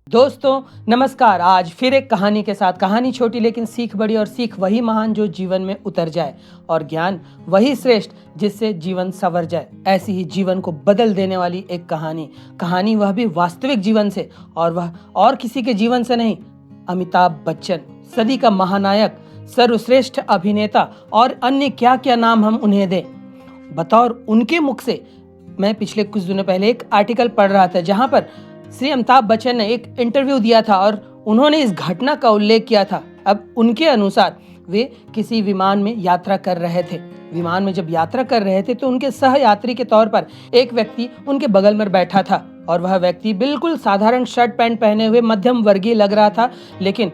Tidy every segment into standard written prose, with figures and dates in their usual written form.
दोस्तों नमस्कार। आज फिर एक कहानी के साथ, कहानी छोटी लेकिन सीख बड़ी, और सीख वही महान जो जीवन में उतर जाए, और ज्ञान वही श्रेष्ठ जिससे जीवन संवर जाए। ऐसी ही जीवन को बदल देने वाली एक कहानी वह भी वास्तविक जीवन से, और वह और किसी के जीवन से नहीं, अमिताभ बच्चन, सदी का महानायक, सर्वश्रेष्ठ अभिनेता, और अन्य क्या क्या नाम हम उन्हें दें। बतौर उनके मुख से मैं पिछले कुछ दिनों पहले एक आर्टिकल पढ़ रहा था, जहां पर श्री अमिताभ बच्चन ने एक इंटरव्यू दिया था और उन्होंने इस घटना का उल्लेख किया था। अब उनके अनुसार वे किसी विमान में यात्रा कर रहे थे। विमान में जब यात्रा कर रहे थे तो उनके सहयात्री के तौर पर एक व्यक्ति उनके बगल में बैठा था, और वह व्यक्ति बिल्कुल साधारण शर्ट पैंट पहने हुए मध्यम वर्गीय लग रहा था, लेकिन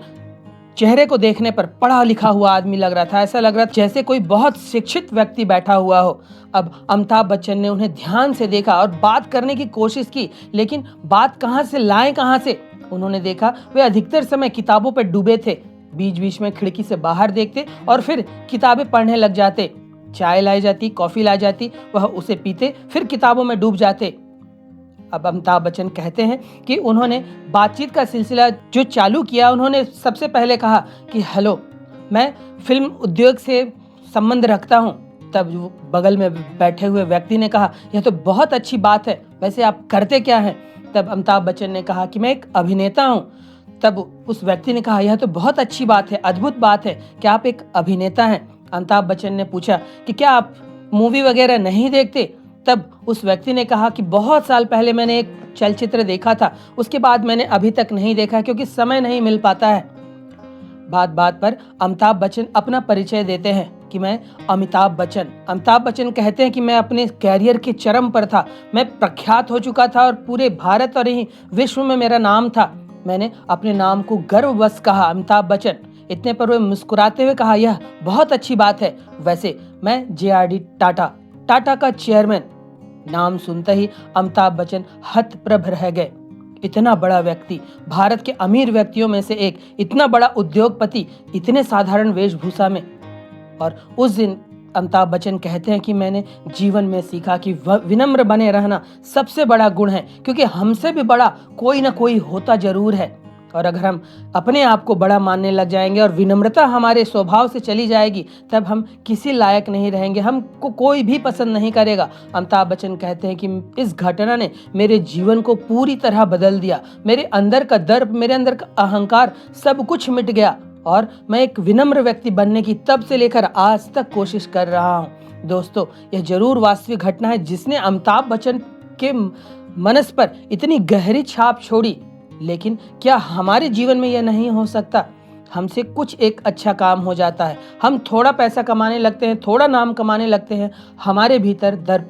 चेहरे को देखने पर पढ़ा लिखा हुआ आदमी लग रहा था। ऐसा लग रहा था जैसे कोई बहुत शिक्षित व्यक्ति बैठा हुआ हो। अब अमिताभ बच्चन ने उन्हें ध्यान से देखा और बात करने की कोशिश की, लेकिन बात कहाँ से लाएं कहाँ से। उन्होंने देखा वे अधिकतर समय किताबों पर डूबे थे। बीच बीच में खिड़की से बाहर देखते और फिर किताबें पढ़ने लग जाते। चाय लाई जाती, कॉफी लाई जाती, वह उसे पीते, फिर किताबों में डूब जाते। अब अमिताभ बच्चन कहते हैं कि उन्होंने बातचीत का सिलसिला जो चालू किया, उन्होंने सबसे पहले कहा कि हेलो, मैं फिल्म उद्योग से संबंध रखता हूं। तब बगल में बैठे हुए व्यक्ति ने कहा, यह तो बहुत अच्छी बात है, वैसे आप करते क्या हैं? तब अमिताभ बच्चन ने कहा कि मैं एक अभिनेता हूं। तब उस व्यक्ति ने कहा, यह तो बहुत अच्छी बात है, अद्भुत बात है, क्या आप एक अभिनेता हैं? अमिताभ बच्चन ने पूछा कि क्या आप मूवी वगैरह नहीं देखते? तब उस व्यक्ति ने कहा कि बहुत साल पहले मैंने एक चलचित्र देखा था, उसके बाद मैंने अभी तक नहीं देखा क्योंकि समय नहीं मिल पाता है। बात बात पर अमिताभ बच्चन अपना परिचय देते हैं कि मैं अमिताभ बच्चन कहते हैं कि मैं अपने कैरियर के चरम पर था, मैं प्रख्यात हो चुका था और पूरे भारत और ही विश्व में मेरा नाम था। मैंने अपने नाम को गर्ववश कहा, अमिताभ बच्चन। इतने पर वे मुस्कुराते हुए कहा, यह बहुत अच्छी बात है, वैसे मैं JRD टाटा का चेयरमैन। नाम सुनते ही अमिताभ बच्चन हतप्रभ रह गए। इतना बड़ा व्यक्ति, भारत के अमीर व्यक्तियों में से एक, इतना बड़ा उद्योगपति, इतने साधारण वेशभूषा में। और उस दिन अमिताभ बच्चन कहते हैं कि मैंने जीवन में सीखा कि विनम्र बने रहना सबसे बड़ा गुण है, क्योंकि हमसे भी बड़ा कोई ना कोई होता जरूर है। और अगर हम अपने आप को बड़ा मानने लग जाएंगे और विनम्रता हमारे स्वभाव से चली जाएगी, तब हम किसी लायक नहीं रहेंगे, हमको कोई भी पसंद नहीं करेगा। अमिताभ बच्चन कहते हैं कि इस घटना ने मेरे जीवन को पूरी तरह बदल दिया। मेरे अंदर का दर्प, मेरे अंदर का अहंकार, सब कुछ मिट गया, और मैं एक विनम्र व्यक्ति बनने की तब से लेकर आज तक कोशिश कर रहा हूँ। दोस्तों, यह जरूर वास्तविक घटना है जिसने अमिताभ बच्चन के मनस पर इतनी गहरी छाप छोड़ी। लेकिन क्या हमारे जीवन में यह नहीं हो सकता? हमसे कुछ एक अच्छा काम हो जाता है, हम थोड़ा पैसा कमाने लगते हैं, थोड़ा नाम कमाने लगते हैं, हमारे भीतर दर्प,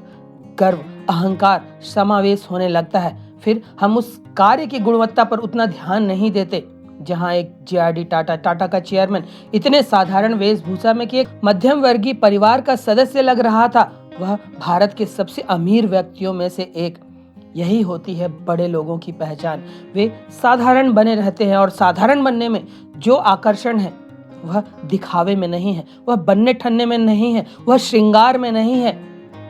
गर्व, अहंकार समावेश होने लगता है। फिर हम उस कार्य की गुणवत्ता पर उतना ध्यान नहीं देते। जहां एक JRD टाटा का चेयरमैन इतने साधारण वेशभूषा में कि एक मध्यम वर्गीय परिवार का सदस्य लग रहा था, वह भारत के सबसे अमीर व्यक्तियों में से एक। यही होती है बड़े लोगों की पहचान। वे साधारण बने रहते हैं, और साधारण बनने में जो आकर्षण है वह दिखावे में नहीं है, वह बनने ठनने में नहीं है, वह श्रृंगार में नहीं है।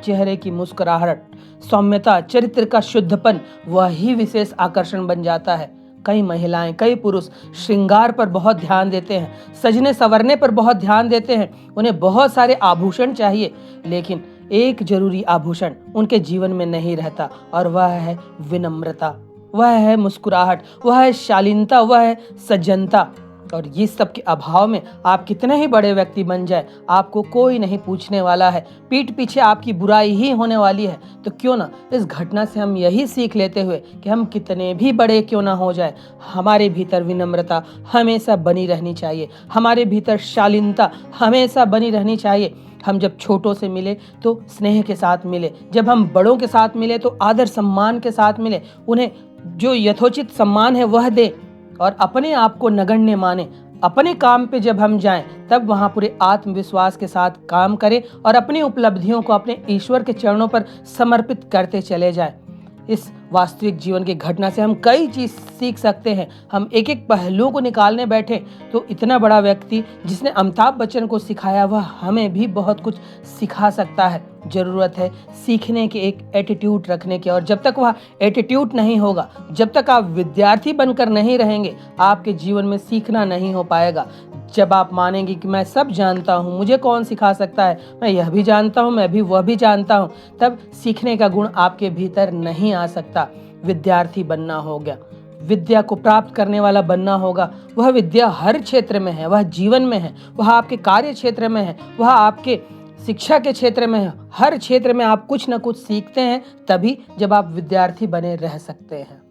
चेहरे की मुस्कुराहट, सौम्यता, चरित्र का शुद्धपन, वही विशेष आकर्षण बन जाता है। कई महिलाएं, कई पुरुष श्रृंगार पर बहुत ध्यान देते हैं, सजने संवरने पर बहुत ध्यान देते हैं, उन्हें बहुत सारे आभूषण चाहिए, लेकिन एक जरूरी आभूषण उनके जीवन में नहीं रहता, और वह है विनम्रता, वह है मुस्कुराहट, वह है शालीनता, वह है सज्जनता। और ये सब के अभाव में आप कितने ही बड़े व्यक्ति बन जाए, आपको कोई नहीं पूछने वाला है, पीठ पीछे आपकी बुराई ही होने वाली है। तो क्यों ना इस घटना से हम यही सीख लेते हुए कि हम कितने भी बड़े क्यों ना हो जाए, हमारे भीतर विनम्रता हमेशा बनी रहनी चाहिए, हमारे भीतर शालीनता हमेशा बनी रहनी चाहिए। हम जब छोटों से मिले तो स्नेह के साथ मिले, जब हम बड़ों के साथ मिले तो आदर सम्मान के साथ मिले, उन्हें जो यथोचित सम्मान है वह दे, और अपने आप को नगण्य माने। अपने काम पे जब हम जाएं तब वहां पूरे आत्मविश्वास के साथ काम करें और अपनी उपलब्धियों को अपने ईश्वर के चरणों पर समर्पित करते चले जाएं। इस वास्तविक जीवन की घटना से हम कई चीज़ सीख सकते हैं। हम एक एक पहलुओं को निकालने बैठे तो इतना बड़ा व्यक्ति जिसने अमिताभ बच्चन को सिखाया वह हमें भी बहुत कुछ सिखा सकता है। ज़रूरत है सीखने के एक एटीट्यूड रखने की, और जब तक वह एटीट्यूड नहीं होगा, जब तक आप विद्यार्थी बनकर नहीं रहेंगे, आपके जीवन में सीखना नहीं हो पाएगा। जब आप मानेंगे कि मैं सब जानता हूँ, मुझे कौन सिखा सकता है, मैं यह भी जानता हूँ, मैं भी वह भी जानता हूँ, तब सीखने का गुण आपके भीतर नहीं आ सकता। विद्यार्थी बनना हो गया, विद्या को प्राप्त करने वाला बनना होगा। वह विद्या हर क्षेत्र में है, वह जीवन में है, वह आपके कार्य क्षेत्र में है, वह आपके शिक्षा के क्षेत्र में है। हर क्षेत्र में आप कुछ न कुछ सीखते हैं, तभी जब आप विद्यार्थी बने रह सकते हैं।